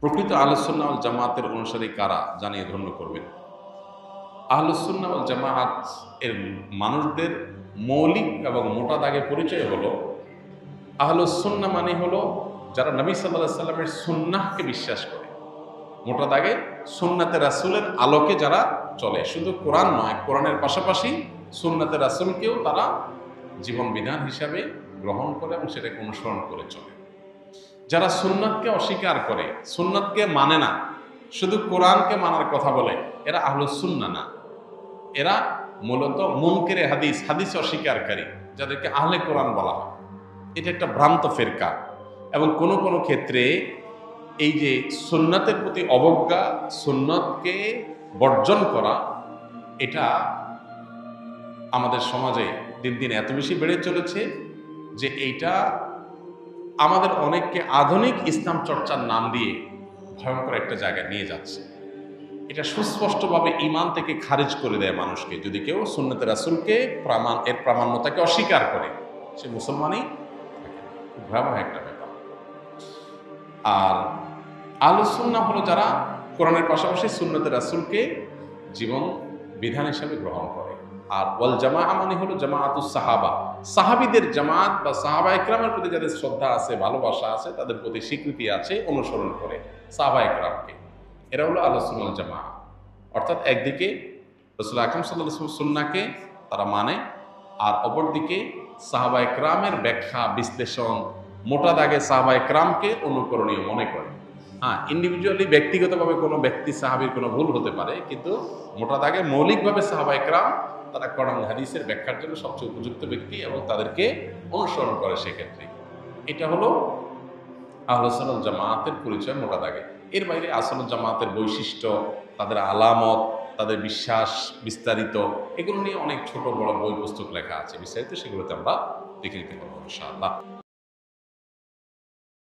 প্রকৃত আহলুস সুন্নাহ ওয়াল জামাতের অনুসারী কারা জানিয়ে ধন্য করবেন। আহলুস সুন্নাহ ওয়াল জামাত এর মানুষদের মৌলিক এবং মোটা দাগে পরিচয় হলো, আহলুস সুন্নাহ মানে হলো যারা নবী সাল্লাল্লাহু আলাইহি সাল্লামের সুন্নাহকে বিশ্বাস করে, মোটা দাগে সুন্নাতে রাসূলের আলোকে যারা চলে, শুধু কোরআন নয়, কোরআনের পাশাপাশি সুন্নাতে রাসূলকেও তারা জীবন বিধান হিসাবে গ্রহণ করে এবং সেটাকে অনুসরণ করে চলে। যারা সুন্নাতকে অস্বীকার করে, সুন্নাতকে মানে না, শুধু কোরআনকে মানার কথা বলে, এরা আহলুস সুন্নাহ না। এরা মূলত মুনকিরে হাদিস, হাদিস অস্বীকারী, যাদেরকে আহলে কোরআন বলা হয়। এটা একটা ভ্রান্ত ফেরকা এবং কোনো কোনো ক্ষেত্রে এই যে সুন্নাতের প্রতি অবজ্ঞা, সুন্নতকে বর্জন করা, এটা আমাদের সমাজে দিন দিন এত বেশি বেড়ে চলেছে যে এইটা আমাদের অনেককে আধুনিক ইসলাম চর্চার নাম দিয়ে ভয়ঙ্কর একটা জায়গায় নিয়ে যাচ্ছে। এটা সুস্পষ্টভাবে ঈমান থেকে খারিজ করে দেয় মানুষকে। যদি কেউ সুন্নতে রাসূলকে এর প্রামাণ্যতাকে অস্বীকার করে, সে মুসলমানই থাকে। খুব ভয়াবহ একটা ব্যাপার। আর আহলুস সুন্নাহ হলো যারা কোরআনের পাশাপাশি সুন্নতে রাসূলকে জীবন বিধান হিসেবে গ্রহণ করে। আর ওয়াল জামাআহ মানে হলো জামাআতুস সাহাবা, সাহাবীদের জামাত বা সাহাবা ইকরামের প্রতি যাদের শ্রদ্ধা আছে, ভালোবাসা আছে, তাদের প্রতি স্বীকৃতি আছে, অনুসরণ করে সাহাবা ইকরামকে। এরা হলো আহলুস সুন্নাহ ওয়াল জামাআহ। অর্থাৎ একদিকে রাসূল আকরাম সাল্লাল্লাহু আলাইহি ওয়াসাল্লাম সুন্নাহকে তারা মানে, আর অপরদিকে সাহাবা ইকরামের ব্যাখ্যা বিশ্লেষণ, মোটা দাগে সাহাবা ইকরামকে অনুকরণীয় মনে করে। হ্যাঁ, ইন্ডিভিজুয়ালি ব্যক্তিগতভাবে কোনো ব্যক্তি সাহাবীর কোনো ভুল হতে পারে, কিন্তু মোটা দাগে মৌলিকভাবে সাহাবা ইকরাম তারা কোরআন হাদিসের ব্যাখ্যার জন্য সবচেয়ে উপযুক্ত ব্যক্তি এবং তাদেরকে অনুসরণ করে। সেক্ষেত্রে এটা হলো আহলুস সুন্নাহ ওয়াল জামাতের পরিচয় মোটা দাগে। এর বাইরে আসল জামাতের বৈশিষ্ট্য, তাদের আলামত, তাদের বিশ্বাস বিস্তারিত, এগুলো নিয়ে অনেক ছোট বড় বই পুস্তক লেখা আছে বিস্তারিত, সেগুলোতে আমরা দেখে নিতে পারবো ইনশাআল্লাহ।